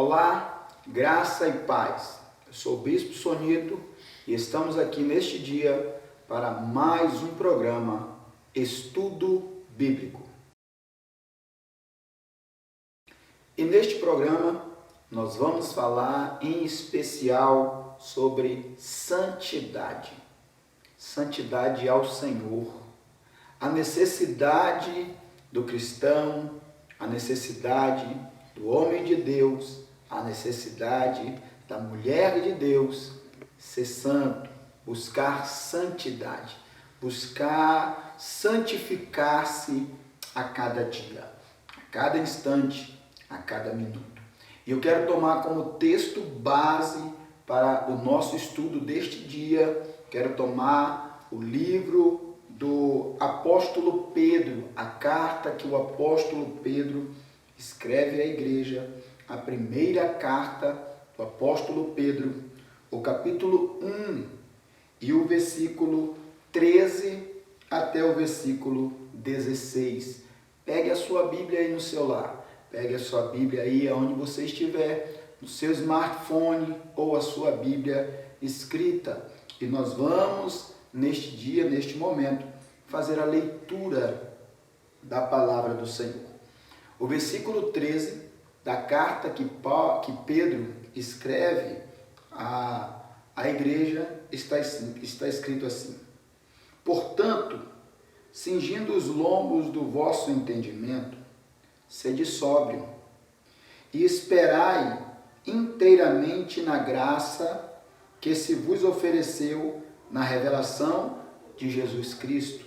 Olá, graça e paz. Eu sou o Bispo Sonito e estamos aqui neste dia para mais um programa Estudo Bíblico. E neste programa nós vamos falar em especial sobre santidade. Santidade ao Senhor, a necessidade do cristão, a necessidade do homem de Deus, a necessidade da mulher de Deus ser santo, buscar santidade, buscar santificar-se a cada dia, a cada instante, a cada minuto. E eu quero tomar como texto base para o nosso estudo deste dia, quero tomar o livro do apóstolo Pedro, a carta que o apóstolo Pedro escreve à igreja, a primeira carta do apóstolo Pedro, o capítulo 1 e o versículo 13 até o versículo 16. Pegue a sua Bíblia aí no seu lar, pegue a sua Bíblia aí onde você estiver, no seu smartphone ou a sua Bíblia escrita. E nós vamos, neste dia, neste momento, fazer a leitura da palavra do Senhor. O versículo 13 da carta que Pedro escreve à igreja está escrito assim: Portanto, cingindo os lombos do vosso entendimento, sede sóbrio, e esperai inteiramente na graça que se vos ofereceu na revelação de Jesus Cristo.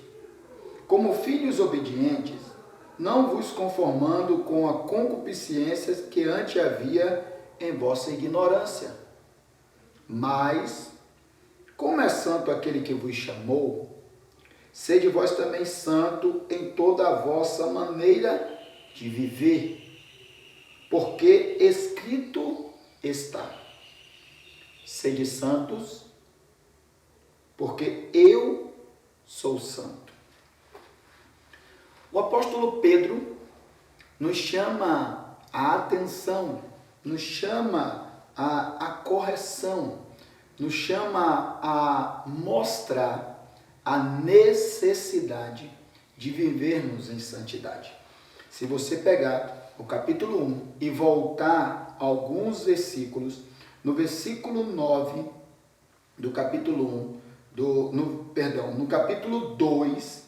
Como filhos obedientes, não vos conformando com a concupiscência que antes havia em vossa ignorância. Mas, como é santo aquele que vos chamou, sede vós também santo em toda a vossa maneira de viver, porque escrito está: sede santos, porque eu sou santo. O apóstolo Pedro nos chama a atenção, nos chama a correção, nos chama a mostrar a necessidade de vivermos em santidade. Se você pegar o capítulo 1 e voltar alguns versículos, no versículo 9 do capítulo 1, no capítulo 2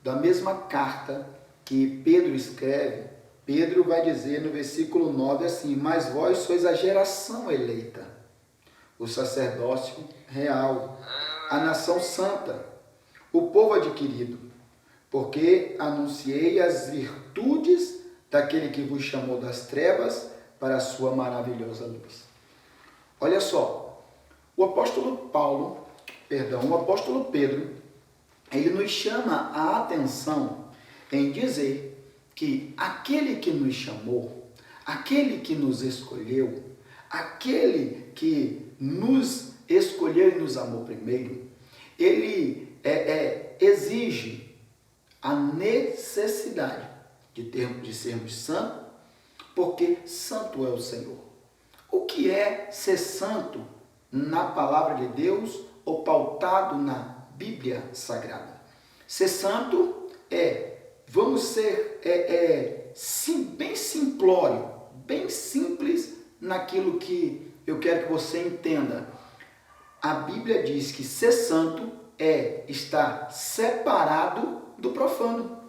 da mesma carta que Pedro escreve, Pedro vai dizer no versículo 9 assim: Mas vós sois a geração eleita, o sacerdócio real, a nação santa, o povo adquirido, porque anunciei as virtudes daquele que vos chamou das trevas para a sua maravilhosa luz. Olha só, o apóstolo Pedro, ele nos chama a atenção em dizer que aquele que nos chamou, aquele que nos escolheu, aquele que nos escolheu e nos amou primeiro, ele exige a necessidade de sermos santos, porque santo é o Senhor. O que é ser santo na palavra de Deus ou pautado na Bíblia Sagrada? Ser santo vamos ser bem simplório, bem simples naquilo que eu quero que você entenda. A Bíblia diz que ser santo é estar separado do profano.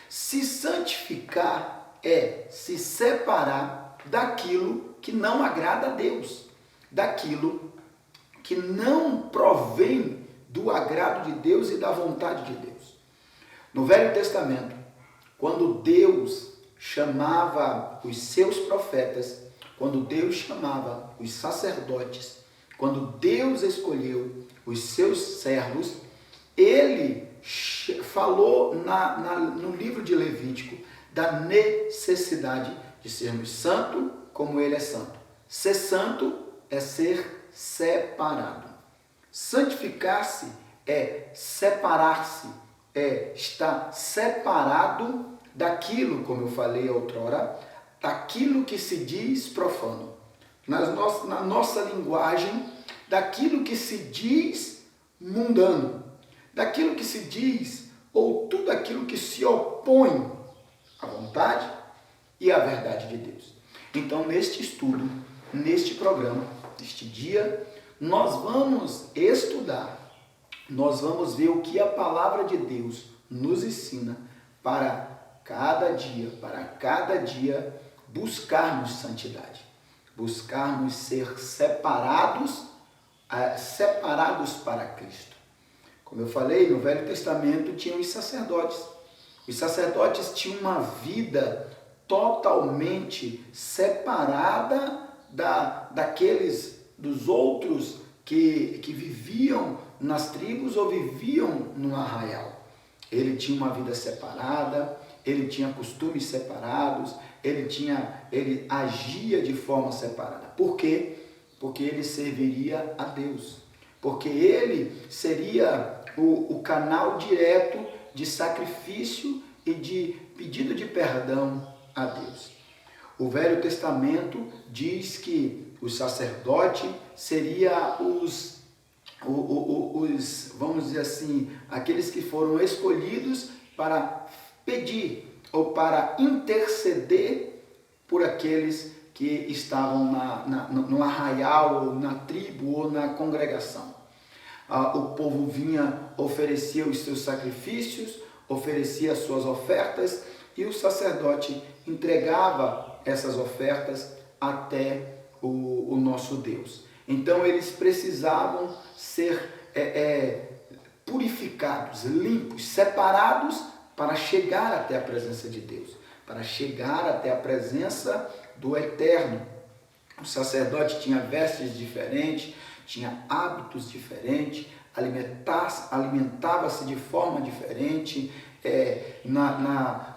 Se santificar é se separar daquilo que não agrada a Deus, daquilo que não provém do agrado de Deus e da vontade de Deus. No Velho Testamento, quando Deus chamava os seus profetas, quando Deus chamava os sacerdotes, quando Deus escolheu os seus servos, ele falou no livro de Levítico da necessidade de sermos santos como ele é santo. Ser santo é ser separado. Santificar-se é separar-se, é estar separado daquilo, como eu falei outrora, daquilo que se diz profano. Na nossa linguagem, daquilo que se diz mundano, daquilo que se diz, ou tudo aquilo que se opõe à vontade e à verdade de Deus. Então, neste estudo, neste programa, neste dia, nós vamos estudar, nós vamos ver o que a palavra de Deus nos ensina para cada dia buscarmos santidade, buscarmos ser separados para Cristo. Como eu falei, no Velho Testamento tinham os sacerdotes. Os sacerdotes tinham uma vida totalmente separada dos outros que viviam nas tribos ou viviam no arraial. Ele tinha uma vida separada, ele tinha costumes separados, ele agia de forma separada. Por quê? Porque ele serviria a Deus. Porque ele seria o canal direto de sacrifício e de pedido de perdão a Deus. O Velho Testamento diz que o sacerdote seria vamos dizer assim, aqueles que foram escolhidos para pedir ou para interceder por aqueles que estavam no arraial, ou na tribo, ou na congregação. O povo vinha, oferecia os seus sacrifícios, oferecia as suas ofertas, e o sacerdote entregava essas ofertas até o nosso Deus. Então eles precisavam ser purificados, limpos, separados para chegar até a presença de Deus, para chegar até a presença do Eterno. O sacerdote tinha vestes diferentes, tinha hábitos diferentes, alimentava-se de forma diferente.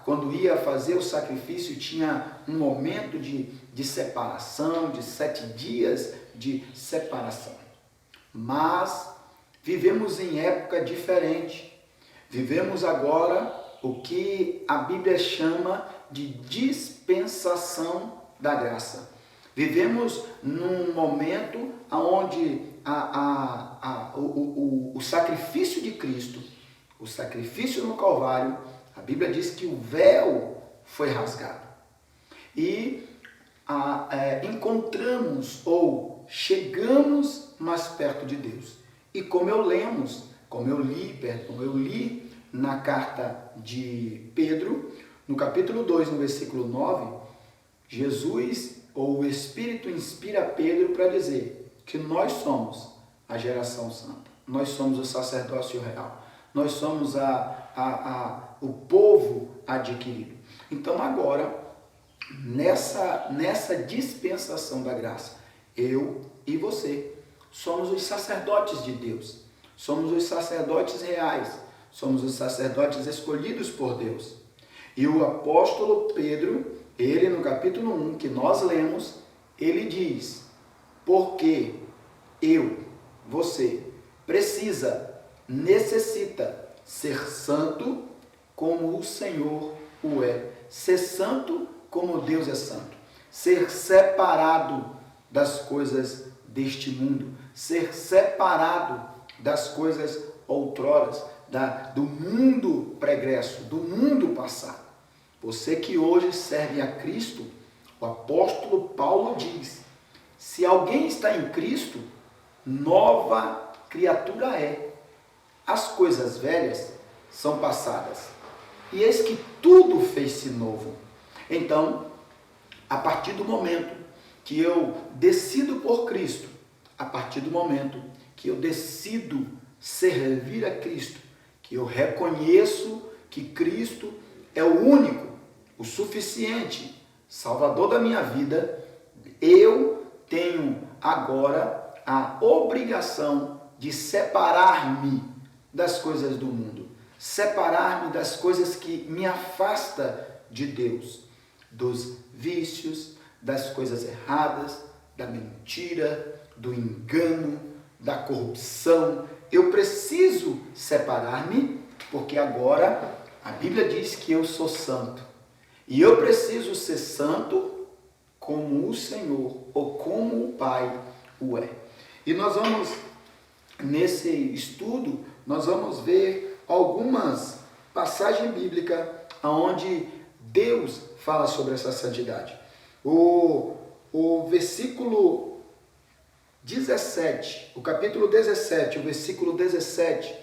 Quando ia fazer o sacrifício, tinha um momento de separação, de 7 dias de separação. Mas vivemos em época diferente. Vivemos agora o que a Bíblia chama de dispensação da graça. Vivemos num momento onde o sacrifício de Cristo, o sacrifício no Calvário, a Bíblia diz que o véu foi rasgado. E encontramos ou chegamos mais perto de Deus. E como eu li na carta de Pedro, no capítulo 2, no versículo 9, Jesus, ou o Espírito, inspira Pedro para dizer que nós somos a geração santa, nós somos o sacerdócio real, nós somos o povo adquirido. Então agora, nessa dispensação da graça, eu e você somos os sacerdotes de Deus, somos os sacerdotes reais, somos os sacerdotes escolhidos por Deus. E o apóstolo Pedro, ele no capítulo 1 que nós lemos, ele diz: porque você necessita ser santo como o Senhor o é, ser santo como Deus é santo, ser separado das coisas deste mundo, ser separado das coisas outroras, do mundo pregresso, do mundo passado. Você que hoje serve a Cristo, o apóstolo Paulo diz: se alguém está em Cristo, nova criatura é. As coisas velhas são passadas, e eis que tudo fez-se novo. Então, a partir do momento que eu decido por Cristo, a partir do momento que eu decido servir a Cristo, que eu reconheço que Cristo é o único, o suficiente Salvador da minha vida, eu tenho agora a obrigação de separar-me das coisas do mundo, separar-me das coisas que me afastam de Deus, dos vícios, das coisas erradas, da mentira, do engano, da corrupção. Eu preciso separar-me, porque agora a Bíblia diz que eu sou santo. E eu preciso ser santo como o Senhor, ou como o Pai o é. E nós vamos, nesse estudo, nós vamos ver algumas passagens bíblicas onde Deus fala sobre essa santidade. O versículo 17, o capítulo 17, o versículo 17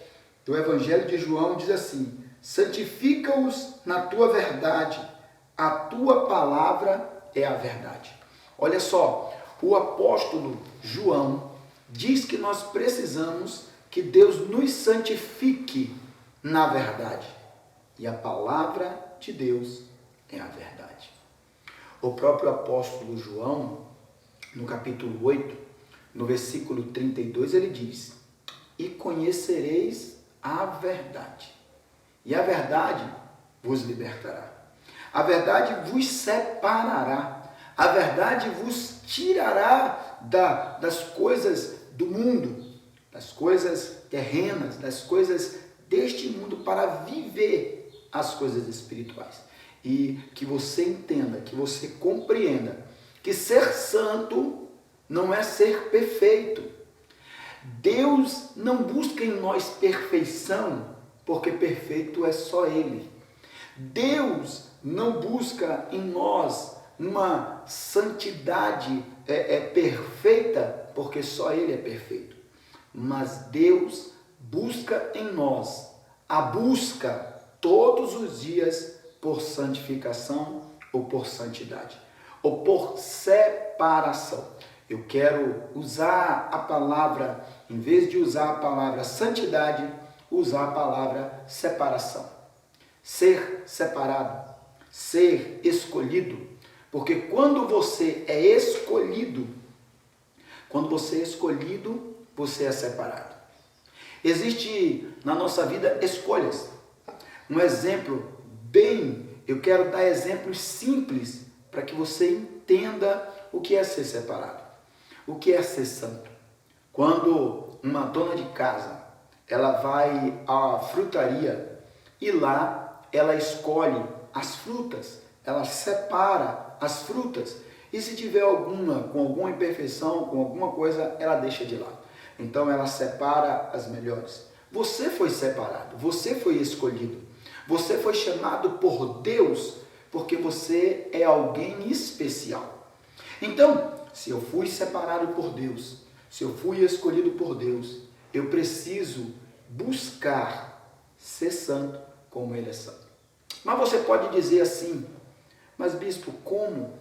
do Evangelho de João diz assim: santifica-os na tua verdade, a tua palavra é a verdade. Olha só, o apóstolo João diz que nós precisamos que Deus nos santifique na verdade. E a palavra de Deus é a verdade. O próprio apóstolo João, no capítulo 8, no versículo 32, ele diz: e conhecereis a verdade, e a verdade vos libertará. A verdade vos separará. A verdade vos tirará das coisas do mundo, das coisas terrenas, das coisas deste mundo, para viver as coisas espirituais. E que você entenda, que você compreenda que ser santo não é ser perfeito. Deus não busca em nós perfeição, porque perfeito é só Ele. Deus não busca em nós uma santidade perfeita, porque só Ele é perfeito. Mas Deus busca em nós a busca todos os dias por santificação ou por santidade, ou por separação. Eu quero usar a palavra, em vez de usar a palavra santidade, usar a palavra separação. Ser separado, ser escolhido, porque quando você é escolhido, você é separado. Existe na nossa vida escolhas. Um exemplo eu quero dar exemplos simples para que você entenda o que é ser separado, o que é ser santo. Quando uma dona de casa, ela vai à frutaria e lá ela escolhe as frutas, ela separa as frutas, e se tiver com alguma imperfeição, com alguma coisa, ela deixa de lado. Então ela separa as melhores. Você foi separado, você foi escolhido, você foi chamado por Deus, porque você é alguém especial. Então, se eu fui separado por Deus, se eu fui escolhido por Deus, eu preciso buscar ser santo como Ele é santo. Mas você pode dizer assim: mas bispo, como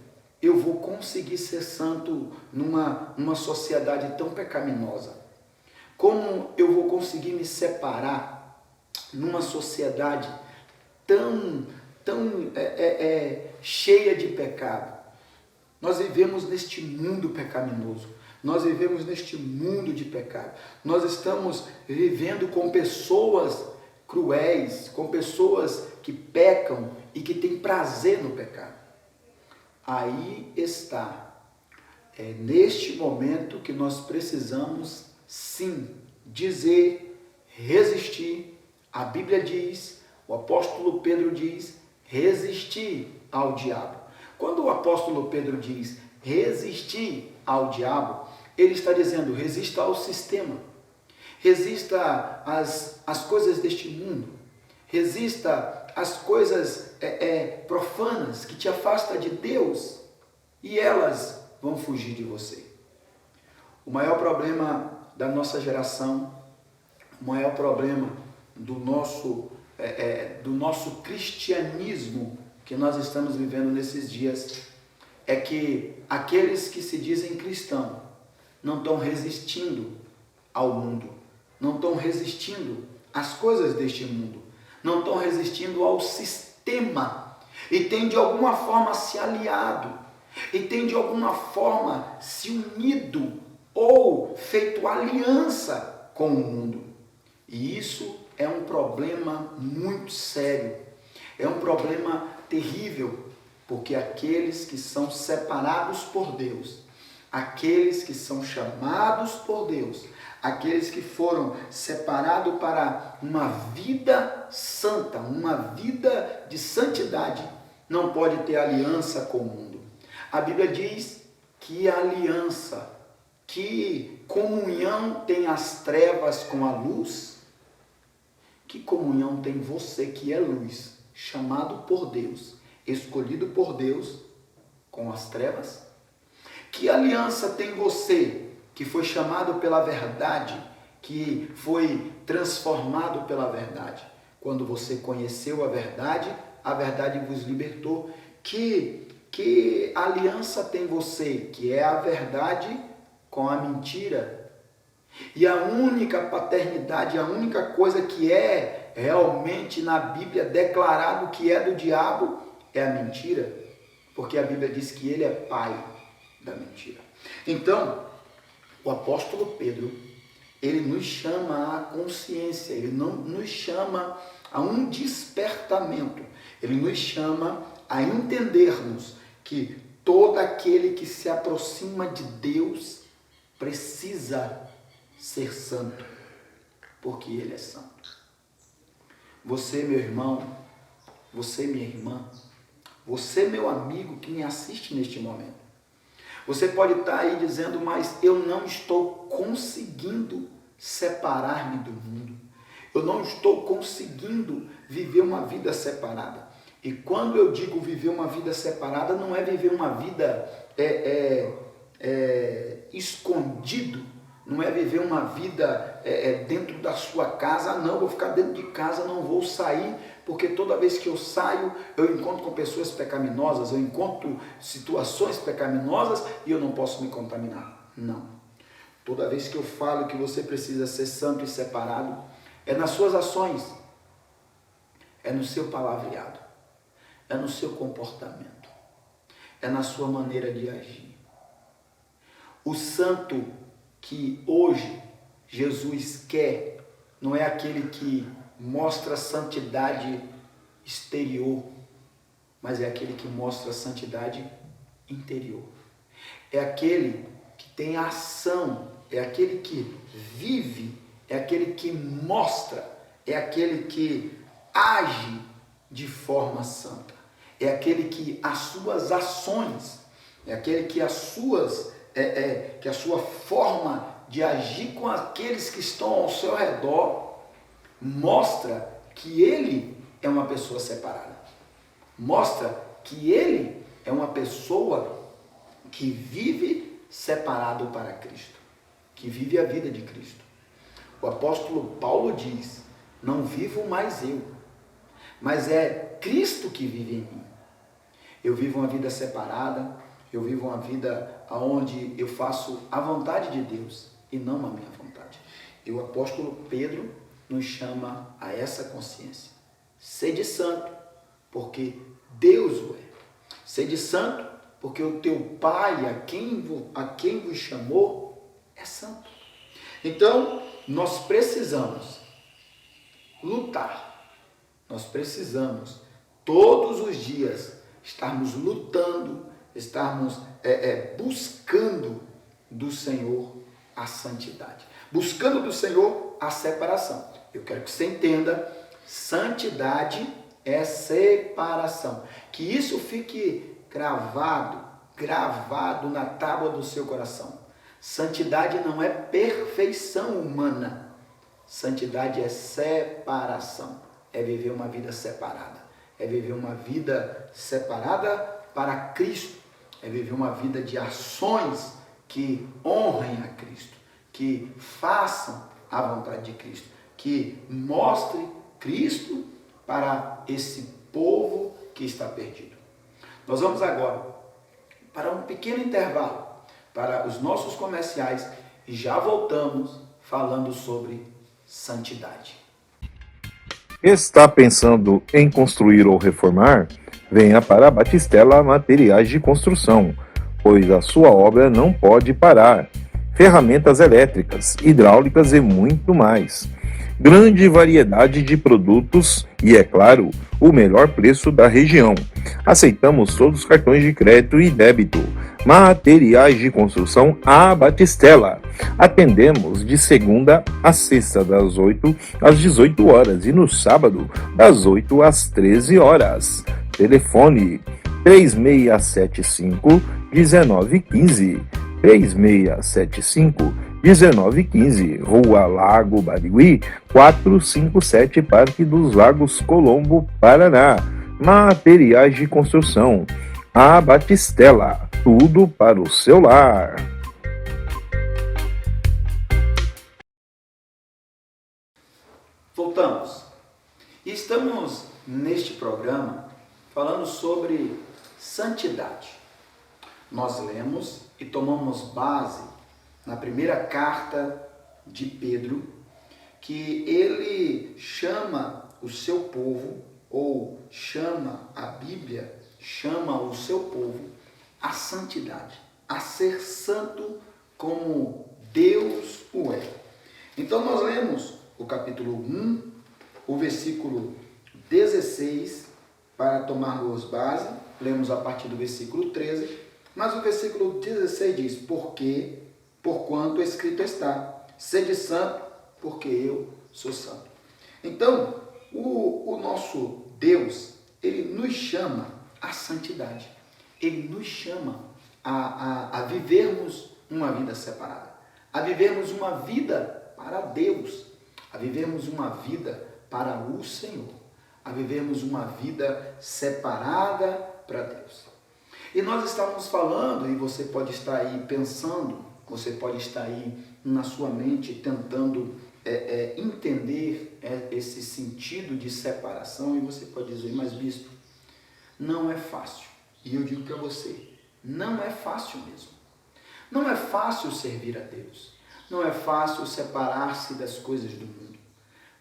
eu vou conseguir ser santo numa sociedade tão pecaminosa? Como eu vou conseguir me separar numa sociedade tão cheia de pecado? Nós vivemos neste mundo pecaminoso. Nós vivemos neste mundo de pecado. Nós estamos vivendo com pessoas cruéis, com pessoas que pecam e que têm prazer no pecado. Aí está. É neste momento que nós precisamos, sim, dizer, resistir. A Bíblia diz, o apóstolo Pedro diz, resistir ao diabo. Quando o apóstolo Pedro diz resistir ao diabo, ele está dizendo: resista ao sistema, resista às coisas deste mundo, resista às coisas profanas que te afastam de Deus, e elas vão fugir de você. O maior problema da nossa geração, o maior problema do nosso cristianismo que nós estamos vivendo nesses dias, é que aqueles que se dizem cristãos não estão resistindo ao mundo, não estão resistindo às coisas deste mundo, não estão resistindo ao sistema, e tem de alguma forma se aliado, e tem de alguma forma se unido ou feito aliança com o mundo. E isso é um problema muito sério, é um problema terrível, porque aqueles que são separados por Deus, aqueles que são chamados por Deus, aqueles que foram separados para uma vida santa, uma vida de santidade, não pode ter aliança com o mundo. A Bíblia diz que aliança, que comunhão tem as trevas com a luz. Que comunhão tem você que é luz, chamado por Deus, escolhido por Deus, com as trevas? Que aliança tem você que foi chamado pela verdade, que foi transformado pela verdade? Quando você conheceu a verdade vos libertou. Que aliança tem você, que é a verdade com a mentira? E a única paternidade, a única coisa que é realmente na Bíblia declarado que é do diabo é a mentira, porque a Bíblia diz que ele é pai da mentira. Então, o apóstolo Pedro, ele nos chama à consciência, ele não nos chama a um despertamento, ele nos chama a entendermos que todo aquele que se aproxima de Deus precisa ser santo, porque ele é santo. Você, meu irmão, você, minha irmã, você, meu amigo que me assiste neste momento, você pode estar aí dizendo, mas eu não estou conseguindo separar-me do mundo, eu não estou conseguindo viver uma vida separada. E quando eu digo viver uma vida separada, não é viver uma vida escondido, não é viver uma vida dentro da sua casa. Não, vou ficar dentro de casa, não vou sair, porque toda vez que eu saio, eu encontro com pessoas pecaminosas, eu encontro situações pecaminosas e eu não posso me contaminar. Não. Toda vez que eu falo que você precisa ser santo e separado, é nas suas ações, é no seu palavreado, é no seu comportamento, é na sua maneira de agir. O santo que hoje Jesus quer não é aquele que mostra santidade exterior, mas é aquele que mostra santidade interior. É aquele que tem ação, é aquele que vive, é aquele que mostra, é aquele que age de forma santa. É aquele que as suas ações, é aquele que as suas que a sua forma de agir com aqueles que estão ao seu redor mostra que ele é uma pessoa separada. Mostra que ele é uma pessoa que vive separado para Cristo, que vive a vida de Cristo. O apóstolo Paulo diz, não vivo mais eu, mas é Cristo que vive em mim. Eu vivo uma vida separada, eu vivo uma vida onde eu faço a vontade de Deus e não a minha vontade. E o apóstolo Pedro nos chama a essa consciência. Sede santo, porque Deus o é. Sede santo, porque o teu Pai, a quem vos chamou, é santo. Então, nós precisamos lutar. Nós precisamos, todos os dias, estarmos lutando, estarmos buscando do Senhor a santidade, buscando do Senhor a separação. Eu quero que você entenda, santidade é separação, que isso fique gravado na tábua do seu coração. Santidade não é perfeição humana, santidade é separação, é viver uma vida separada, é viver uma vida separada para Cristo, é viver uma vida de ações que honrem a Cristo, que façam a vontade de Cristo, que mostre Cristo para esse povo que está perdido. Nós vamos agora para um pequeno intervalo, para os nossos comerciais, e já voltamos falando sobre santidade. Está pensando em construir ou reformar? Venha para a Batistella Materiais de Construção, pois a sua obra não pode parar. Ferramentas elétricas, hidráulicas e muito mais. Grande variedade de produtos e, é claro, o melhor preço da região. Aceitamos todos os cartões de crédito e débito. Materiais de Construção a Batistella. Atendemos de segunda a sexta, das 8 às 18 horas e no sábado, das 8 às 13 horas. Telefone 3675-1915. 3675-1915. Rua Lago Barigui, 457, Parque dos Lagos, Colombo, Paraná. Materiais de construção. A Batistela. Tudo para o seu lar. Voltamos. E estamos neste programa falando sobre santidade. Nós lemos e tomamos base na primeira carta de Pedro, que ele chama o seu povo, ou chama a Bíblia, chama o seu povo à santidade, a ser santo como Deus o é. Então nós lemos o capítulo 1, o versículo 16, para tomarmos base, lemos a partir do versículo 13, mas o versículo 16 diz: porque, porquanto escrito está, sede santo, porque eu sou santo. Então, o nosso Deus, ele nos chama à santidade, ele nos chama a vivermos uma vida separada, a vivermos uma vida para Deus, a vivermos uma vida para o Senhor, a vivermos uma vida separada para Deus. E nós estávamos falando, e você pode estar aí pensando, você pode estar aí na sua mente tentando entender esse sentido de separação, e você pode dizer: mas bispo, não é fácil. E eu digo para você, não é fácil mesmo. Não é fácil servir a Deus. Não é fácil separar-se das coisas do mundo.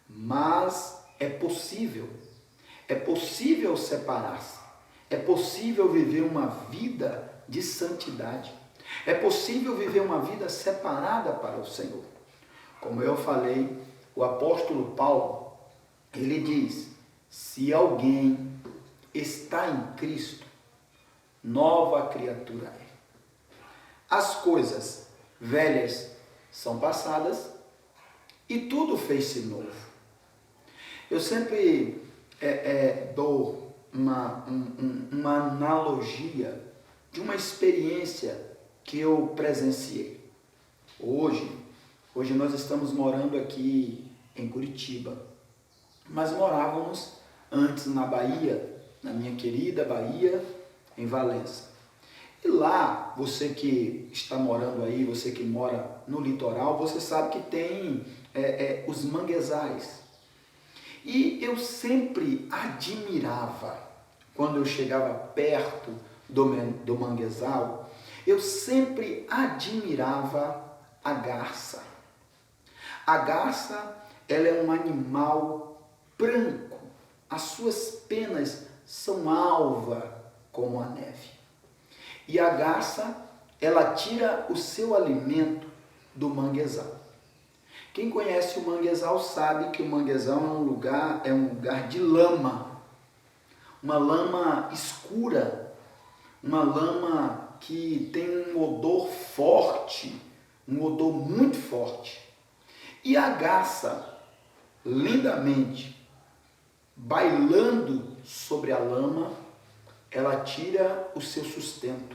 Mas é possível. É possível separar-se. É possível viver uma vida de santidade. É possível viver uma vida separada para o Senhor. Como eu falei, o apóstolo Paulo, ele diz: se alguém está em Cristo, nova criatura é. As coisas velhas são passadas e tudo fez-se novo. Eu sempre dou uma analogia de uma experiência que eu presenciei. Hoje nós estamos morando aqui em Curitiba, mas morávamos antes na Bahia, na minha querida Bahia, em Valença. E lá, você que está morando aí, você que mora no litoral, você sabe que tem os manguezais. E eu sempre admirava, quando eu chegava perto do manguezal, eu sempre admirava a garça. A garça, ela é um animal branco, as suas penas são alva como a neve. E a garça, ela tira o seu alimento do manguezal. Quem conhece o manguezal sabe que o manguezal é um lugar de lama, uma lama escura, uma lama que tem um odor forte, um odor muito forte. E a garça, lindamente, bailando sobre a lama, ela tira o seu sustento.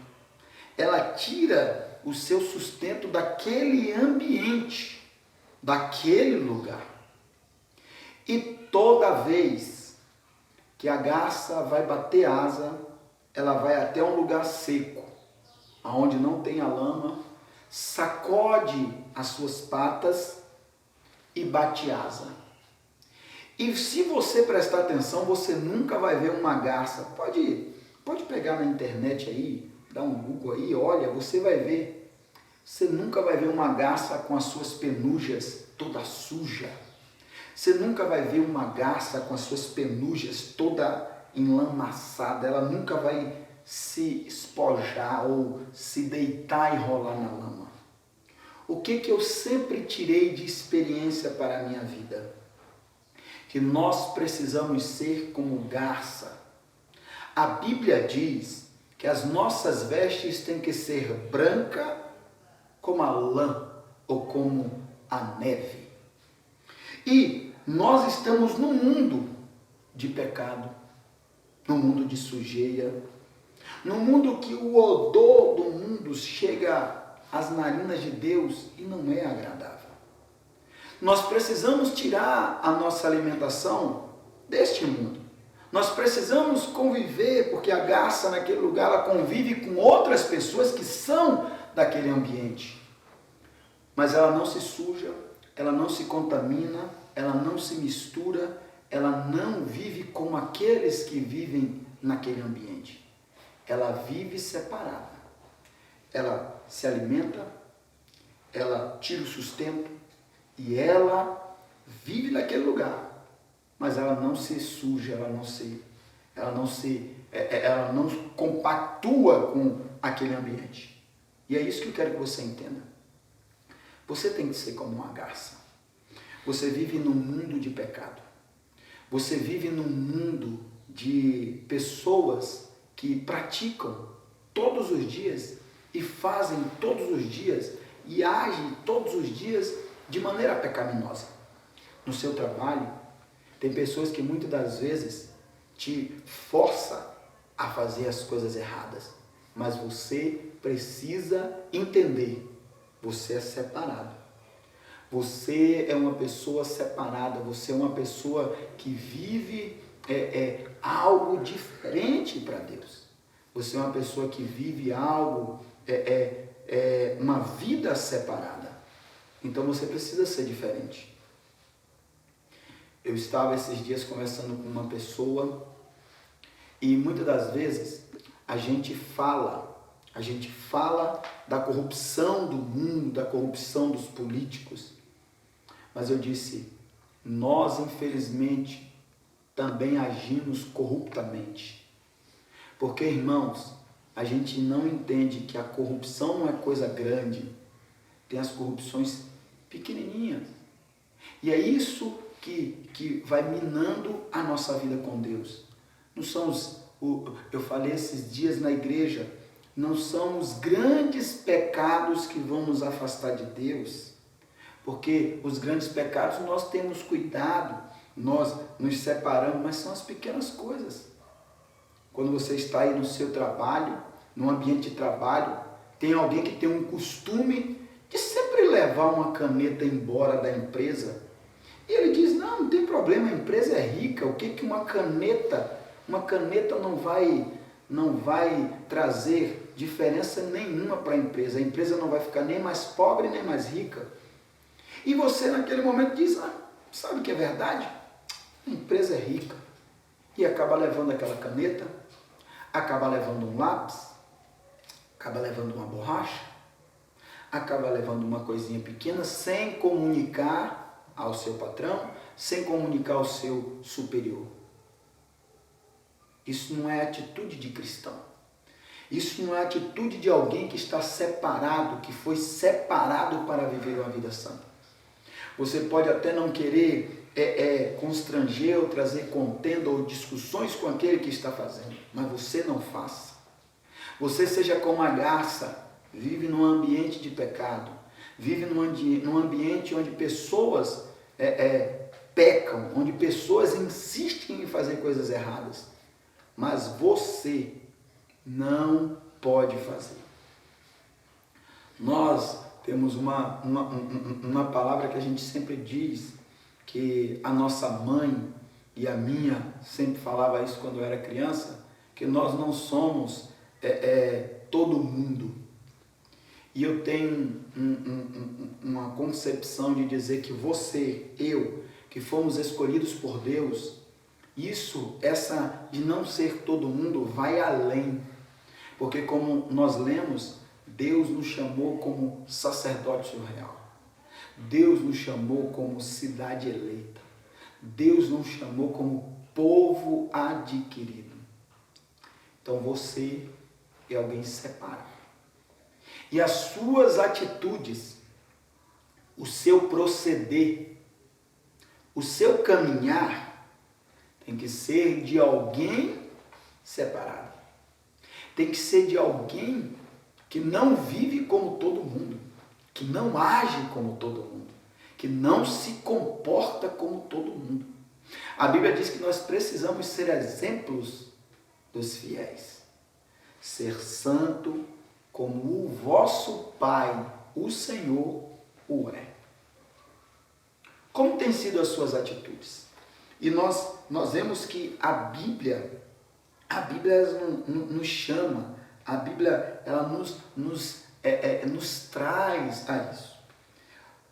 Ela tira o seu sustento daquele ambiente, daquele lugar. E toda vez que a garça vai bater asa, ela vai até um lugar seco, aonde não tem a lama, sacode as suas patas e bate asa. E se você prestar atenção, você nunca vai ver uma garça. Pode pegar na internet aí, dá um Google aí, olha, você vai ver. Você nunca vai ver uma garça com as suas penugens toda suja. Você nunca vai ver uma garça com as suas penugens toda enlamaçada. Ela nunca vai se espojar ou se deitar e rolar na lama. O que eu sempre tirei de experiência para a minha vida? Que nós precisamos ser como garça. A Bíblia diz que as nossas vestes têm que ser branca como a lã ou como a neve. E nós estamos num mundo de pecado. num mundo de sujeira, num mundo que o odor do mundo chega às narinas de Deus e não é agradável. Nós precisamos tirar a nossa alimentação deste mundo. Nós precisamos conviver, porque a garça naquele lugar, ela convive com outras pessoas que são daquele ambiente. Mas ela não se suja, ela não se contamina, ela não se mistura, ela não vive como aqueles que vivem naquele ambiente. Ela vive separada. Ela se alimenta, ela tira o sustento e ela vive naquele lugar. Mas ela não se suja, ela não compactua com aquele ambiente. E é isso que eu quero que você entenda. Você tem que ser como uma garça. Você vive num mundo de pecado. Você vive num mundo de pessoas que praticam todos os dias e fazem todos os dias e agem todos os dias de maneira pecaminosa. No seu trabalho, tem pessoas que muitas das vezes te forçam a fazer as coisas erradas, mas você precisa entender, você é separado. Você é uma pessoa separada, você é uma pessoa que vive algo diferente para Deus. Você é uma pessoa que vive algo, uma vida separada. Então você precisa ser diferente. Eu estava esses dias conversando com uma pessoa e muitas das vezes a gente fala da corrupção do mundo, da corrupção dos políticos. Mas eu disse, nós infelizmente também agimos corruptamente. Porque, irmãos, a gente não entende que a corrupção não é coisa grande. Tem as corrupções pequenininhas. E é isso que vai minando a nossa vida com Deus. Não são eu falei esses dias na igreja, não são os grandes pecados que vão nos afastar de Deus. Porque os grandes pecados nós temos cuidado, nós nos separamos, mas são as pequenas coisas. Quando você está aí no seu trabalho, no ambiente de trabalho, tem alguém que tem um costume de sempre levar uma caneta embora da empresa. E ele diz, não tem problema, a empresa é rica, o que uma caneta não vai trazer diferença nenhuma para a empresa não vai ficar nem mais pobre nem mais rica. E você naquele momento diz, sabe que é verdade? A empresa é rica. E acaba levando aquela caneta, acaba levando um lápis, acaba levando uma borracha, acaba levando uma coisinha pequena sem comunicar ao seu patrão, sem comunicar ao seu superior. Isso não é atitude de cristão. Isso não é atitude de alguém que está separado, que foi separado para viver uma vida santa. Você pode até não querer constranger ou trazer contenda ou discussões com aquele que está fazendo, mas você não faça. Você seja como a garça, vive num ambiente de pecado, vive num ambiente onde pessoas pecam, onde pessoas insistem em fazer coisas erradas, mas você não pode fazer. Nós temos uma palavra que a gente sempre diz, que a nossa mãe e a minha sempre falava isso quando eu era criança, que nós não somos todo mundo. E eu tenho uma concepção de dizer que você, eu, que fomos escolhidos por Deus, essa de não ser todo mundo vai além. Porque como nós lemos, Deus nos chamou como sacerdócio real. Deus nos chamou como cidade eleita. Deus nos chamou como povo adquirido. Então você é alguém separado. E as suas atitudes, o seu proceder, o seu caminhar, tem que ser de alguém separado. Tem que ser de alguém que não vive como todo mundo, que não age como todo mundo, que não se comporta como todo mundo. A Bíblia diz que nós precisamos ser exemplos dos fiéis. Ser santo como o vosso Pai, o Senhor, o é. Como têm sido as suas atitudes? E nós vemos que a Bíblia nos chama, a Bíblia ela nos traz a isso.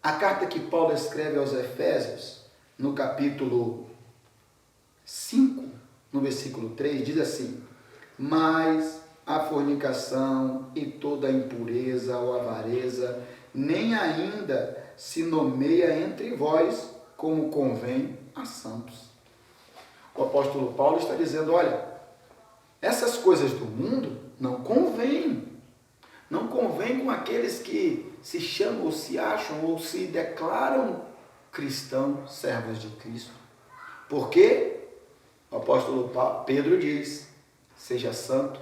A carta que Paulo escreve aos Efésios, no capítulo 5, no versículo 3, diz assim: mas a fornicação e toda a impureza ou avareza, nem ainda se nomeia entre vós como convém a santos. O apóstolo Paulo está dizendo, olha, essas coisas do mundo não convêm. Não convém com aqueles que se chamam ou se acham ou se declaram cristãos, servos de Cristo. Porque o apóstolo Pedro diz, seja santo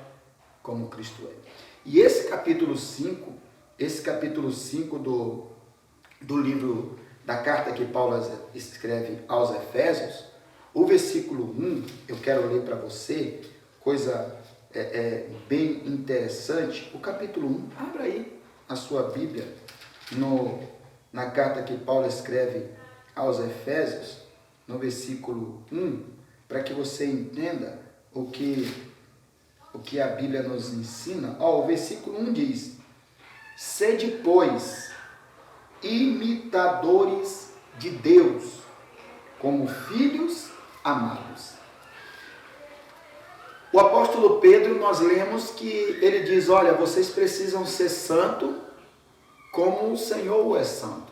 como Cristo é. E esse capítulo 5 do livro da carta que Paulo escreve aos Efésios, o versículo 1, eu quero ler para você, coisa bem interessante. O capítulo 1, abra aí a sua Bíblia, na carta que Paulo escreve aos Efésios, no versículo 1, para que você entenda o que a Bíblia nos ensina. O versículo 1 diz, sede, pois, imitadores de Deus, como filhos amados. O apóstolo Pedro, nós lemos que ele diz, olha, vocês precisam ser santos como o Senhor é santo.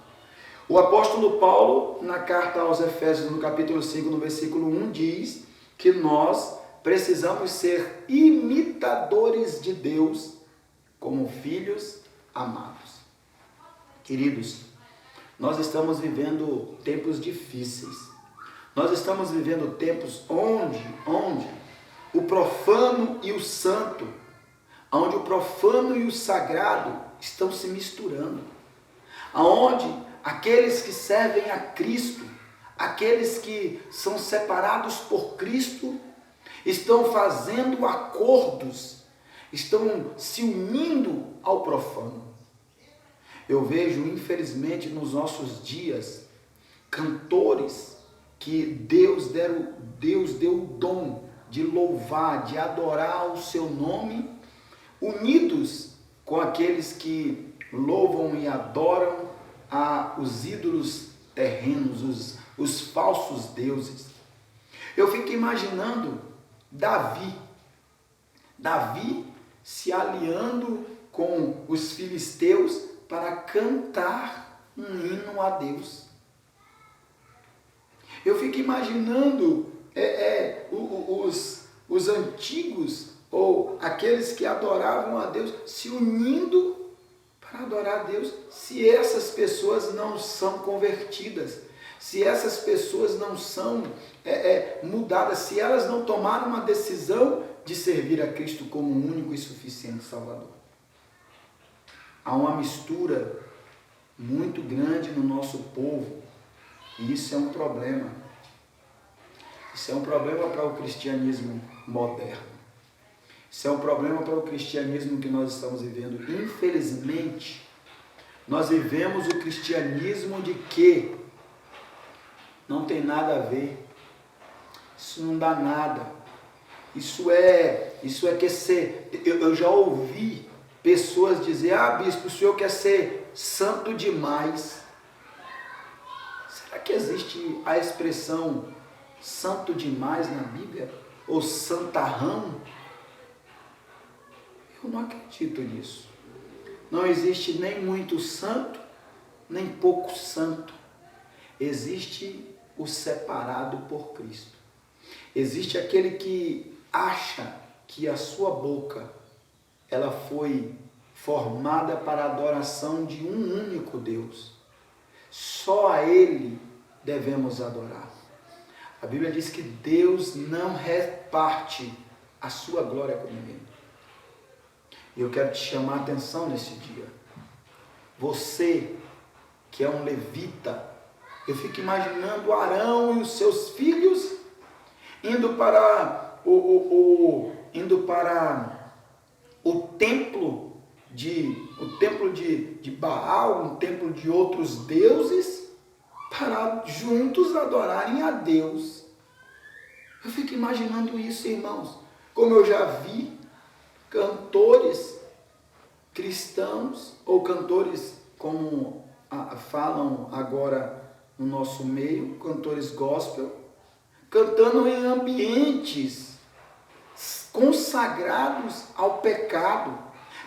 O apóstolo Paulo, na carta aos Efésios, no capítulo 5, no versículo 1, diz que nós precisamos ser imitadores de Deus como filhos amados. Queridos, nós estamos vivendo tempos difíceis. Nós estamos vivendo tempos onde o profano e o santo, onde o profano e o sagrado estão se misturando. Onde aqueles que servem a Cristo, aqueles que são separados por Cristo, estão fazendo acordos, estão se unindo ao profano. Eu vejo, infelizmente, nos nossos dias, cantores que Deus deu o dom de louvar, de adorar o seu nome, unidos com aqueles que louvam e adoram os ídolos terrenos, os falsos deuses. Eu fico imaginando Davi se aliando com os filisteus para cantar um hino a Deus. Eu fico imaginando os antigos, ou aqueles que adoravam a Deus, se unindo para adorar a Deus, se essas pessoas não são convertidas, se essas pessoas não são mudadas, se elas não tomaram uma decisão de servir a Cristo como um único e suficiente Salvador. Há uma mistura muito grande no nosso povo, e isso é um problema. Isso é um problema para o cristianismo moderno. Isso é um problema para o cristianismo que nós estamos vivendo. Infelizmente, nós vivemos o cristianismo de que não tem nada a ver. Isso não dá nada. Isso é quer ser... Eu já ouvi pessoas dizer, bispo, o senhor quer ser santo demais. Será que existe a expressão santo demais na Bíblia? Ou santarrão? Eu não acredito nisso. Não existe nem muito santo, nem pouco santo. Existe o separado por Cristo. Existe aquele que acha que a sua boca ela foi formada para a adoração de um único Deus. Só a Ele devemos adorar. A Bíblia diz que Deus não reparte a sua glória com ninguém. E eu quero te chamar a atenção nesse dia. Você que é um levita, eu fico imaginando Arão e os seus filhos indo para indo para o templo de Baal, um templo de outros deuses, para juntos adorarem a Deus. Eu fico imaginando isso, irmãos. Como eu já vi cantores cristãos, ou cantores como falam agora no nosso meio, cantores gospel, cantando em ambientes consagrados ao pecado,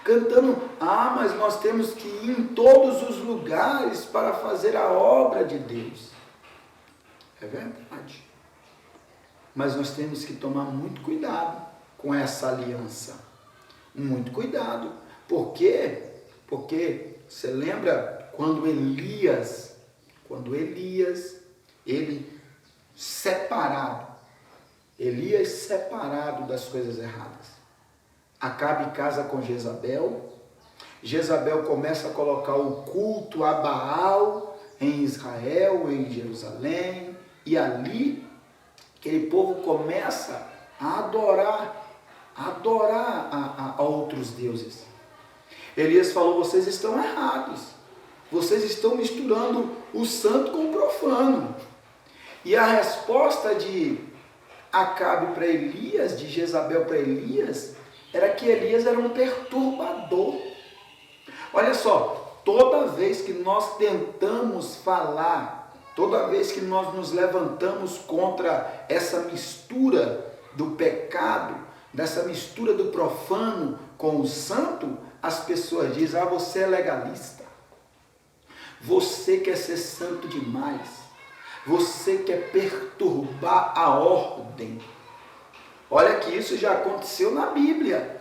cantando, mas nós temos que ir em todos os lugares para fazer a obra de Deus. É verdade. Mas nós temos que tomar muito cuidado com essa aliança. Muito cuidado. Por quê? Porque você lembra quando Elias, ele Elias separado das coisas erradas. Acabe casa com Jezabel. Jezabel começa a colocar o culto a Baal em Israel, em Jerusalém. E ali, aquele povo começa a adorar a outros deuses. Elias falou, vocês estão errados. Vocês estão misturando o santo com o profano. E a resposta de Acabe para Elias, de Jezabel para Elias, era que Elias era um perturbador. Olha só, toda vez que nós tentamos falar, toda vez que nós nos levantamos contra essa mistura do pecado, dessa mistura do profano com o santo, as pessoas dizem, você é legalista, você quer ser santo demais, você quer perturbar a ordem. Olha que isso já aconteceu na Bíblia.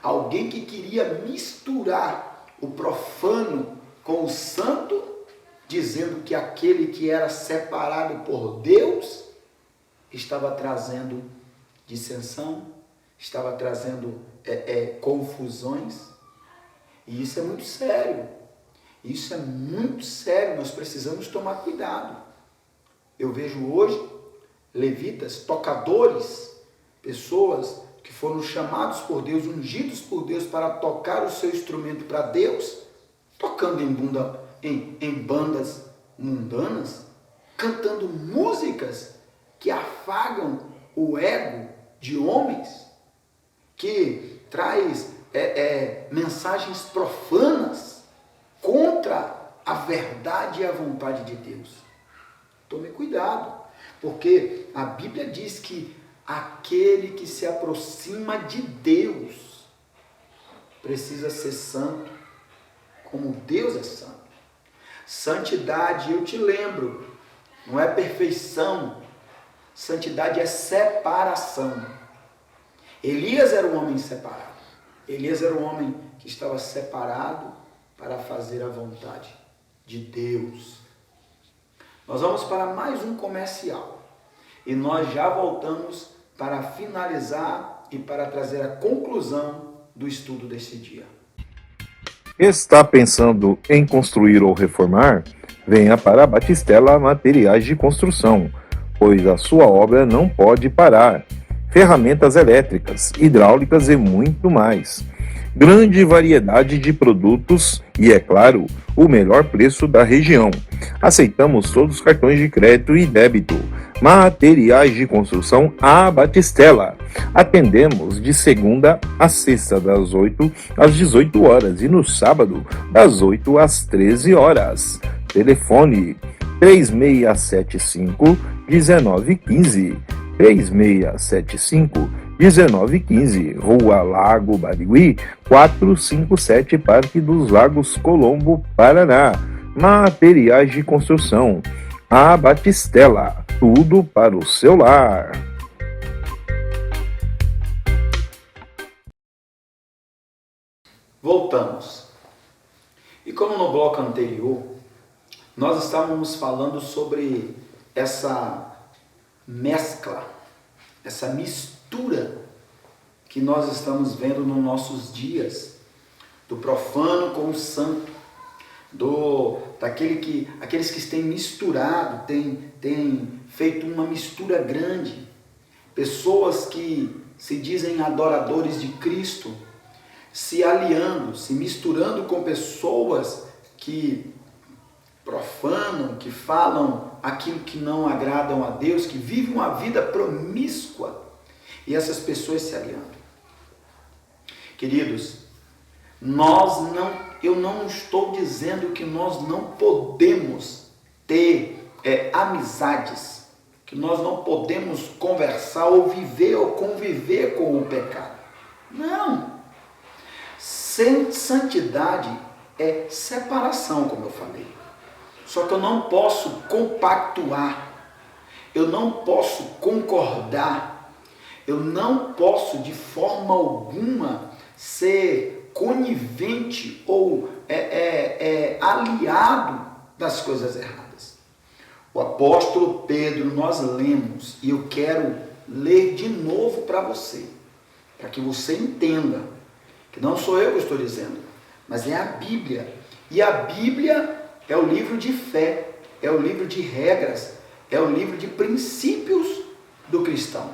Alguém que queria misturar o profano com o santo, dizendo que aquele que era separado por Deus estava trazendo dissensão, estava trazendo confusões. E isso é muito sério. Isso é muito sério, nós precisamos tomar cuidado. Eu vejo hoje levitas, tocadores, pessoas que foram chamados por Deus, ungidos por Deus para tocar o seu instrumento para Deus, tocando em bandas mundanas, cantando músicas que afagam o ego de homens, que traz mensagens profanas contra a verdade e a vontade de Deus. Tome cuidado. Porque a Bíblia diz que aquele que se aproxima de Deus precisa ser santo, como Deus é santo. Santidade, eu te lembro, não é perfeição. Santidade é separação. Elias era um homem separado. Elias era um homem que estava separado para fazer a vontade de Deus. Nós vamos para mais um comercial e nós já voltamos para finalizar e para trazer a conclusão do estudo deste dia. Está pensando em construir ou reformar? Venha para a Batistella Materiais de Construção, pois a sua obra não pode parar. Ferramentas elétricas, hidráulicas e muito mais. Grande variedade de produtos e, é claro, o melhor preço da região. Aceitamos todos os cartões de crédito e débito. Materiais de construção a Batistella. Atendemos de segunda a sexta, das 8 às 18 horas e no sábado, das 8 às 13 horas. Telefone 3675-1915. 3675-1915, Rua Lago Barigui, 457, Parque dos Lagos, Colombo, Paraná. Materiais de construção a Batistella, tudo para o seu lar. Voltamos. E como no bloco anterior, nós estávamos falando sobre essa mescla, essa mistura que nós estamos vendo nos nossos dias, do profano com o santo, aqueles que têm misturado, têm feito uma mistura grande, pessoas que se dizem adoradores de Cristo, se aliando, se misturando com pessoas que profanam, que falam aquilo que não agradam a Deus, que vivem uma vida promíscua, e essas pessoas se aliando. Queridos, eu não estou dizendo que nós não podemos ter amizades, que nós não podemos conversar ou viver ou conviver com o pecado. Não. Santidade é separação, como eu falei. Só que eu não posso compactuar, eu não posso concordar, eu não posso de forma alguma ser conivente ou aliado das coisas erradas. O apóstolo Pedro, nós lemos, e eu quero ler de novo para você, para que você entenda, que não sou eu que estou dizendo, mas é a Bíblia. E a Bíblia é o livro de fé, é o livro de regras, é o livro de princípios do cristão.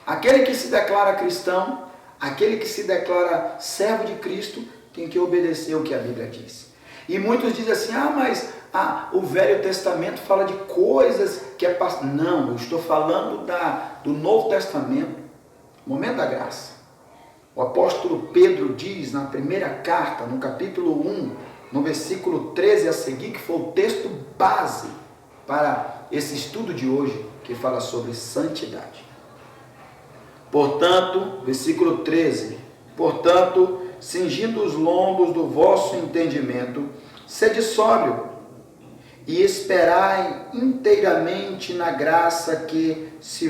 Aquele que se declara cristão, aquele que se declara servo de Cristo, tem que obedecer o que a Bíblia diz. E muitos dizem assim, mas o Velho Testamento fala de coisas que é... Não, eu estou falando do Novo Testamento, momento da graça. O apóstolo Pedro diz na primeira carta, no capítulo 1, no versículo 13 a seguir, que foi o texto base para esse estudo de hoje, que fala sobre santidade. Portanto, versículo 13, portanto, cingindo os lombos do vosso entendimento, sede sóbrio e esperai inteiramente na graça que se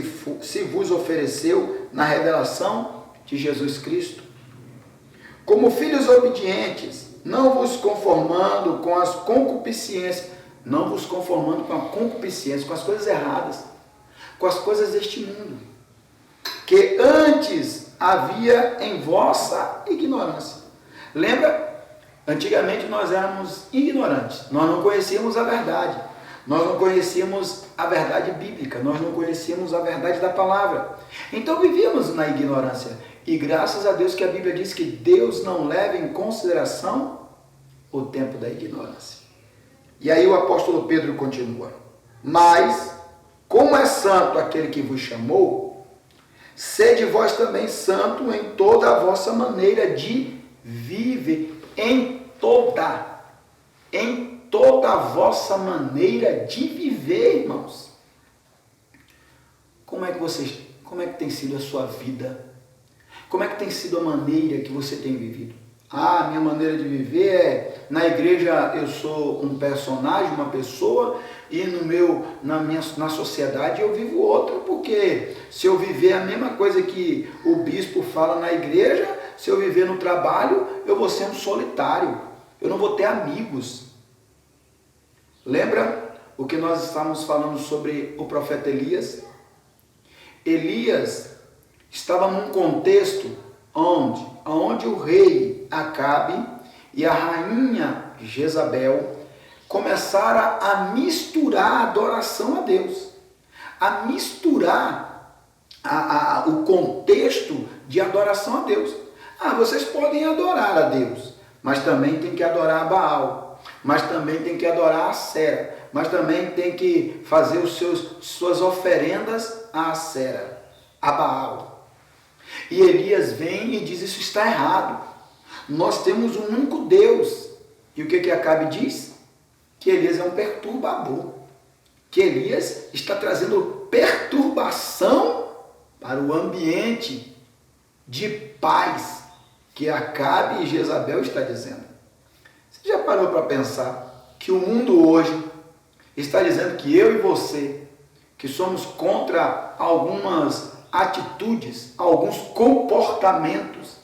vos ofereceu na revelação de Jesus Cristo. Como filhos obedientes, não vos conformando com as concupiscências, não vos conformando com a concupiscência, com as coisas erradas, com as coisas deste mundo, que antes havia em vossa ignorância. Lembra? Antigamente nós éramos ignorantes, nós não conhecíamos a verdade, nós não conhecíamos a verdade bíblica, nós não conhecíamos a verdade da palavra. Então vivíamos na ignorância. E graças a Deus que a Bíblia diz que Deus não leva em consideração o tempo da ignorância. E aí o apóstolo Pedro continua. Mas, como é santo aquele que vos chamou, sede vós também santo em toda a vossa maneira de viver. Em toda a vossa maneira de viver, irmãos. Como é que tem sido a sua vida? Como é que tem sido a maneira que você tem vivido? A minha maneira de viver é, na igreja eu sou um personagem, uma pessoa, e na sociedade eu vivo outra, porque se eu viver a mesma coisa que o bispo fala na igreja, se eu viver no trabalho, eu vou ser um solitário, eu não vou ter amigos. Lembra o que nós estávamos falando sobre o profeta Elias? Elias estava num contexto onde o rei Acabe e a rainha Jezabel começaram a misturar a adoração a Deus, a misturar o contexto de adoração a Deus. Vocês podem adorar a Deus, mas também tem que adorar a Baal, mas também tem que adorar a Sera, mas também tem que fazer suas oferendas a Sera, a Baal. E Elias vem e diz, isso está errado. Nós temos um único Deus. E o que Acabe diz? Que Elias é um perturbador. Que Elias está trazendo perturbação para o ambiente de paz que Acabe e Jezabel está dizendo. Você já parou para pensar que o mundo hoje está dizendo que eu e você, que somos contra algumas atitudes, alguns comportamentos.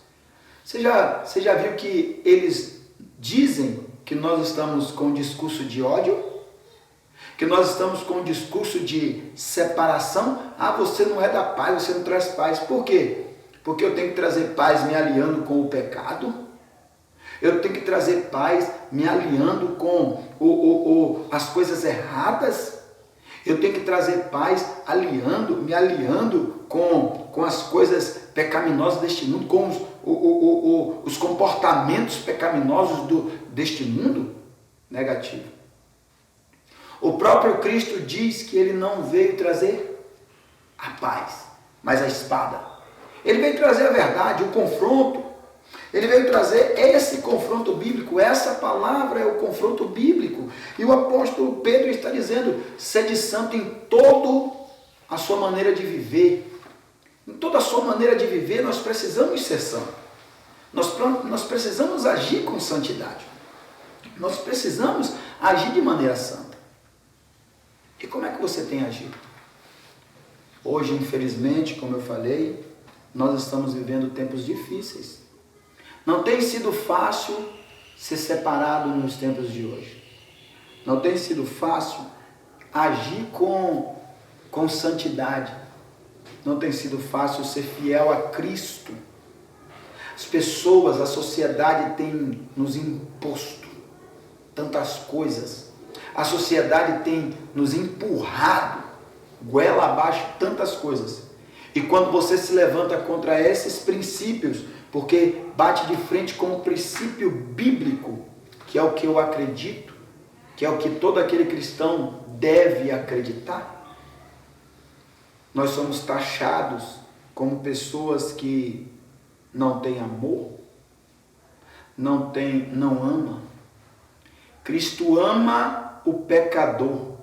Você já viu que eles dizem que nós estamos com um discurso de ódio? Que nós estamos com um discurso de separação? Você não é da paz, você não traz paz. Por quê? Porque eu tenho que trazer paz me aliando com o pecado? Eu tenho que trazer paz me aliando com as coisas erradas? Eu tenho que trazer paz me aliando com as coisas pecaminosas deste mundo, com os comportamentos pecaminosos deste mundo? Negativo. O próprio Cristo diz que ele não veio trazer a paz, mas a espada. Ele veio trazer a verdade, o confronto. Ele veio trazer esse confronto bíblico. Essa palavra é o confronto bíblico. E o apóstolo Pedro está dizendo: sede santo em toda a sua maneira de viver. Em toda a sua maneira de viver, nós precisamos ser santos. Nós precisamos agir com santidade. Nós precisamos agir de maneira santa. E como é que você tem agido? Hoje, infelizmente, como eu falei, nós estamos vivendo tempos difíceis. Não tem sido fácil ser separado nos tempos de hoje. Não tem sido fácil agir com santidade. Não tem sido fácil ser fiel a Cristo. As pessoas, a sociedade tem nos imposto tantas coisas. A sociedade tem nos empurrado goela abaixo tantas coisas. E quando você se levanta contra esses princípios, porque bate de frente com o princípio bíblico, que é o que eu acredito, que é o que todo aquele cristão deve acreditar, nós somos taxados como pessoas que não têm amor, não ama. Cristo ama o pecador,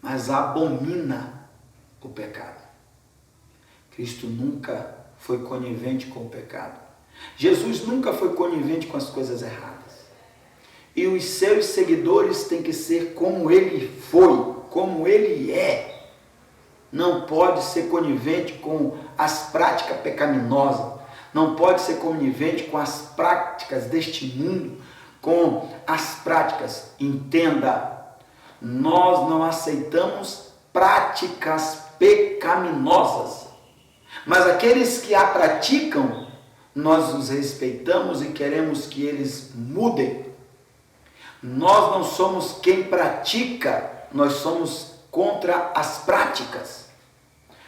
mas abomina o pecado. Cristo nunca foi conivente com o pecado. Jesus nunca foi conivente com as coisas erradas. E os seus seguidores têm que ser como ele foi, como ele é. Não pode ser conivente com as práticas pecaminosas. Não pode ser conivente com as práticas deste mundo, com as práticas. Entenda, nós não aceitamos práticas pecaminosas. Mas aqueles que a praticam, nós os respeitamos e queremos que eles mudem. Nós não somos quem pratica, nós somos contra as práticas.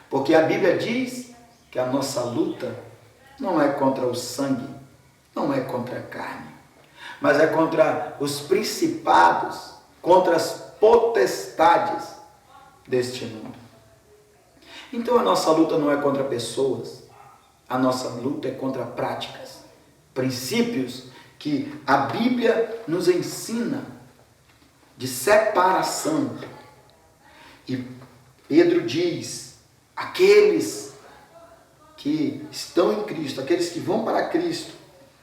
Porque a Bíblia diz que a nossa luta não é contra o sangue, não é contra a carne, mas é contra os principados, contra as potestades deste mundo. Então a nossa luta não é contra pessoas, a nossa luta é contra práticas, princípios que a Bíblia nos ensina de separação. E Pedro diz, aqueles que estão em Cristo, aqueles que vão para Cristo,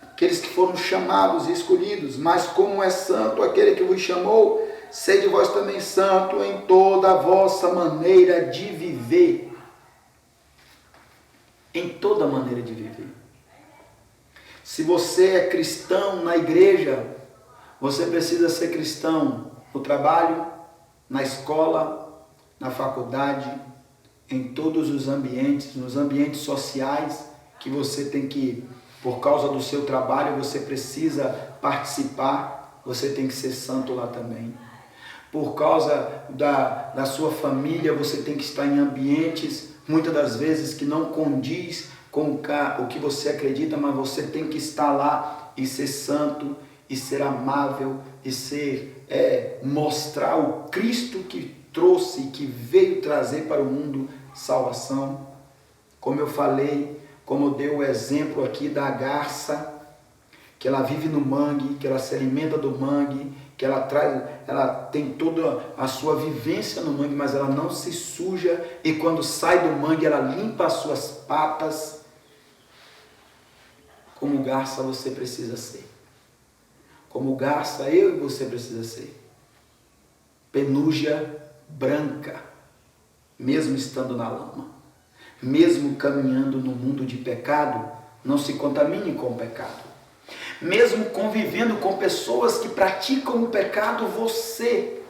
aqueles que foram chamados e escolhidos, mas como é santo aquele que vos chamou, sede vós também santo em toda a vossa maneira de viver. Em toda maneira de viver. Se você é cristão na igreja, você precisa ser cristão no trabalho, na escola, na faculdade, em todos os ambientes, nos ambientes sociais que você tem que, por causa do seu trabalho, você precisa participar, você tem que ser santo lá também. Por causa da sua família, você tem que estar em ambientes, muitas das vezes, que não condiz com o que você acredita, mas você tem que estar lá e ser santo, e ser amável, e mostrar o Cristo que trouxe, que veio trazer para o mundo salvação. Como eu falei, como eu dei o exemplo aqui da garça, que ela vive no mangue, que ela se alimenta do mangue, que ela tem toda a sua vivência no mangue, mas ela não se suja, e quando sai do mangue ela limpa as suas patas. Como garça você precisa ser. Como garça eu e você precisa ser. Penugem branca, mesmo estando na lama, mesmo caminhando no mundo de pecado, não se contamine com o pecado. Mesmo convivendo com pessoas que praticam o pecado, você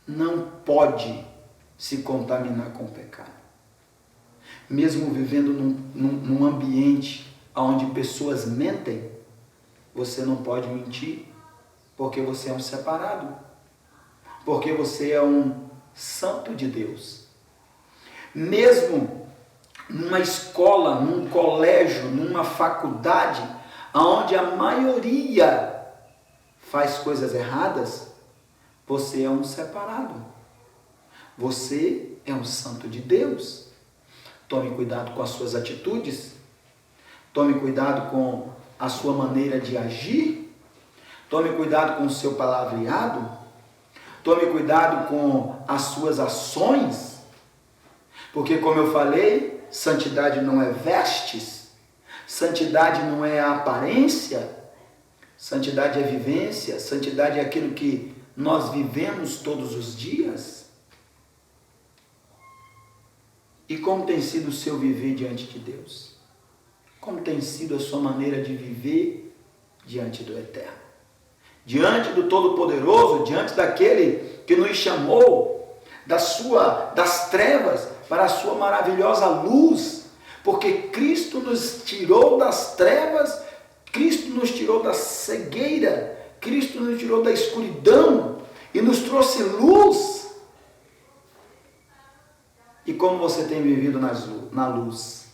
não pode se contaminar com o pecado. Mesmo vivendo num ambiente onde pessoas mentem, você não pode mentir, porque você é um separado, porque você é um santo de Deus. Mesmo numa escola, num colégio, numa faculdade, onde a maioria faz coisas erradas, você é um separado. Você é um santo de Deus. Tome cuidado com as suas atitudes. Tome cuidado com a sua maneira de agir. Tome cuidado com o seu palavreado. Tome cuidado com as suas ações. Porque, como eu falei, santidade não é vestes. Santidade não é a aparência. Santidade é vivência. Santidade é aquilo que nós vivemos todos os dias. E como tem sido o seu viver diante de Deus? Como tem sido a sua maneira de viver diante do Eterno? Diante do Todo-Poderoso, diante daquele que nos chamou das trevas para a sua maravilhosa luz, porque Cristo nos tirou das trevas, Cristo nos tirou da cegueira, Cristo nos tirou da escuridão e nos trouxe luz. E como você tem vivido na luz?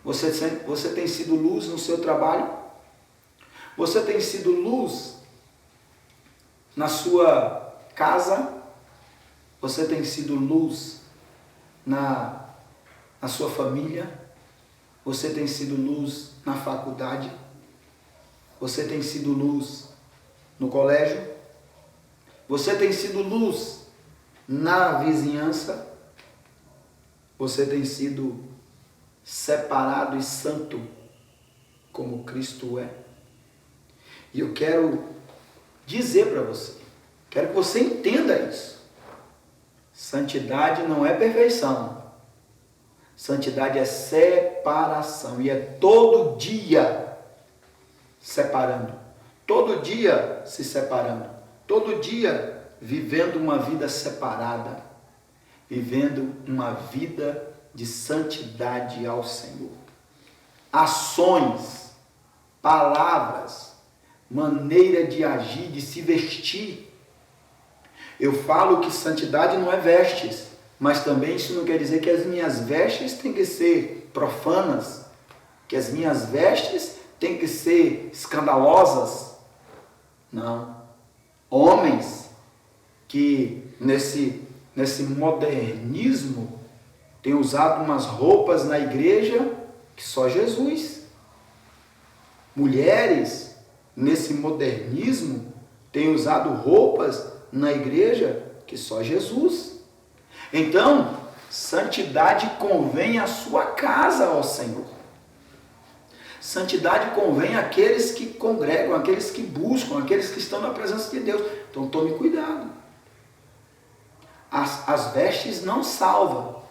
Você tem sido luz no seu trabalho? Você tem sido luz na sua casa? Você tem sido luz na sua família? Você tem sido luz na faculdade? Você tem sido luz no colégio? Você tem sido luz na vizinhança? Você tem sido separado e santo como Cristo é? E eu quero dizer para você, quero que você entenda isso. Santidade não é perfeição. Santidade é separação. E é todo dia separando. Todo dia se separando. Todo dia vivendo uma vida separada. Vivendo uma vida de santidade ao Senhor. Ações, palavras, maneira de agir, de se vestir. Eu falo que santidade não é vestes, mas também isso não quer dizer que as minhas vestes têm que ser profanas, que as minhas vestes têm que ser escandalosas. Não. Homens que nesse modernismo têm usado umas roupas na igreja que só Jesus. Mulheres nesse modernismo têm usado roupas na igreja que só Jesus. Então, santidade convém à sua casa, ó Senhor. Santidade convém àqueles que congregam, àqueles que buscam, àqueles que estão na presença de Deus. Então tome cuidado. As vestes não salvam.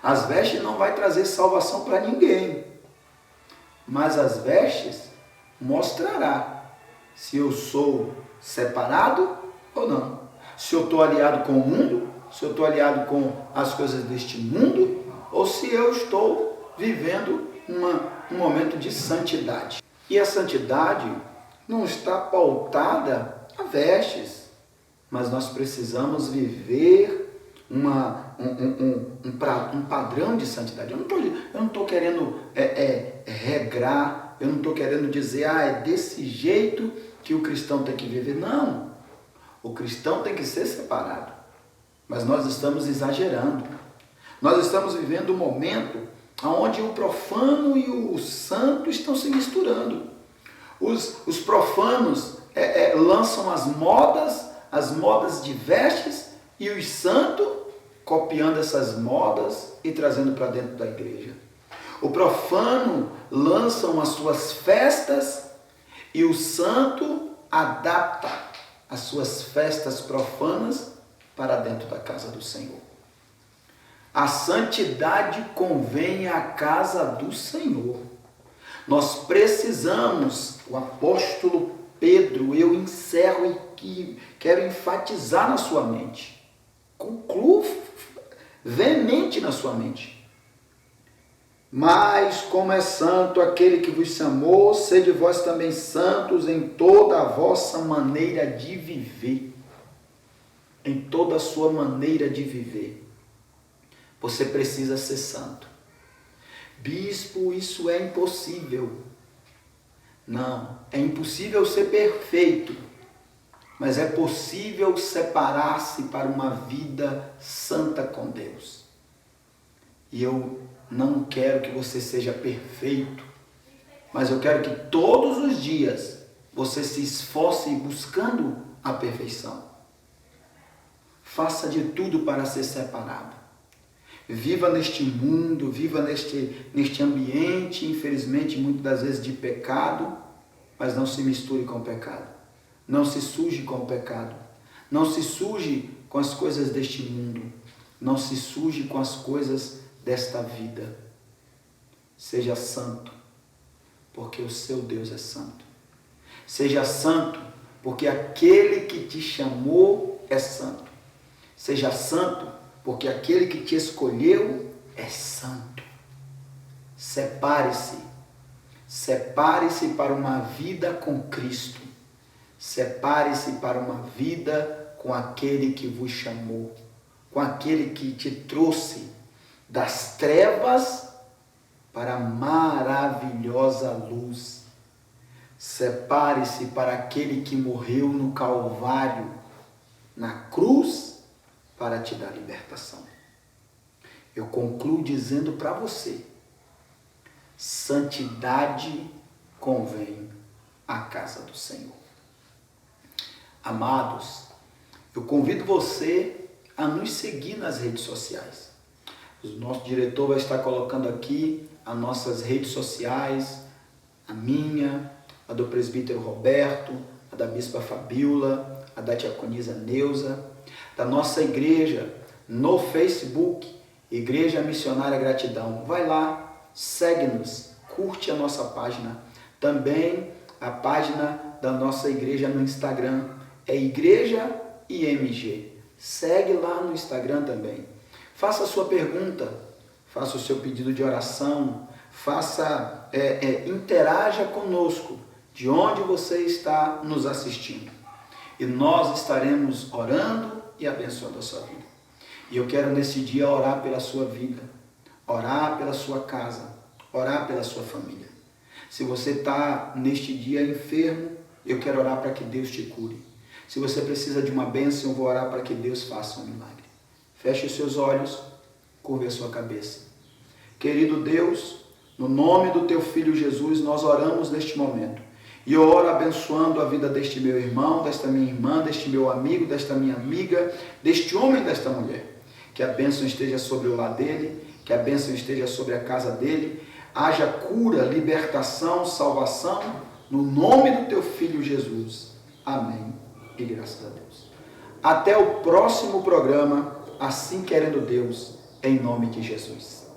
As vestes não vai trazer salvação para ninguém. Mas as vestes mostrará se eu sou separado ou não. Se eu estou aliado com o mundo, se eu estou aliado com as coisas deste mundo, ou se eu estou vivendo um momento de santidade. E a santidade não está pautada a vestes, mas nós precisamos viver um padrão de santidade. Eu não estou querendo regrar, eu não estou querendo dizer, é desse jeito que o cristão tem que viver. Não, o cristão tem que ser separado, mas nós estamos exagerando. Nós estamos vivendo um momento onde o profano e o santo estão se misturando. Os profanos lançam as modas de vestes, e os santos copiando essas modas e trazendo para dentro da igreja. O profano lançam as suas festas e o santo adapta as suas festas profanas para dentro da casa do Senhor. A santidade convém à casa do Senhor. Nós precisamos, o apóstolo Pedro, eu encerro aqui, quero enfatizar na sua mente, concluo veemente na sua mente. Mas como é santo aquele que vos chamou, sede vós também santos em toda a vossa maneira de viver. Em toda a sua maneira de viver. Você precisa ser santo. Bispo, isso é impossível. Não, é impossível ser perfeito, mas é possível separar-se para uma vida santa com Deus. E eu não quero que você seja perfeito, mas eu quero que todos os dias você se esforce buscando a perfeição. Faça de tudo para ser separado. Viva neste mundo, viva neste ambiente, infelizmente, muitas das vezes de pecado, mas não se misture com o pecado. Não se suje com o pecado. Não se suje com as coisas deste mundo. Não se suje com as coisas desta vida. Seja santo, porque o seu Deus é santo. Seja santo, porque aquele que te chamou é santo. Seja santo, porque aquele que te escolheu é santo. Separe-se. Separe-se para uma vida com Cristo. Separe-se para uma vida com aquele que vos chamou, com aquele que te trouxe das trevas para a maravilhosa luz. Separe-se para aquele que morreu no Calvário, na cruz, para te dar libertação. Eu concluo dizendo para você: santidade convém à casa do Senhor. Amados, eu convido você a nos seguir nas redes sociais. O nosso diretor vai estar colocando aqui as nossas redes sociais, a minha, a do presbítero Roberto, a da bispa Fabiola, a da diaconisa Neuza, da nossa igreja no Facebook, Igreja Missionária Gratidão. Vai lá, segue-nos, curte a nossa página. Também a página da nossa igreja no Instagram, é Igreja IMG. Segue lá no Instagram também. Faça a sua pergunta, faça o seu pedido de oração, interaja conosco, de onde você está nos assistindo. E nós estaremos orando e abençoando a sua vida. E eu quero nesse dia orar pela sua vida, orar pela sua casa, orar pela sua família. Se você está neste dia enfermo, eu quero orar para que Deus te cure. Se você precisa de uma bênção, eu vou orar para que Deus faça um milagre. Feche os seus olhos, curve a sua cabeça. Querido Deus, no nome do teu Filho Jesus, nós oramos neste momento. E eu oro abençoando a vida deste meu irmão, desta minha irmã, deste meu amigo, desta minha amiga, deste homem e desta mulher. Que a bênção esteja sobre o lar dele, que a bênção esteja sobre a casa dele. Haja cura, libertação, salvação, no nome do teu Filho Jesus. Amém. E graças a Deus. Até o próximo programa, assim querendo Deus, em nome de Jesus.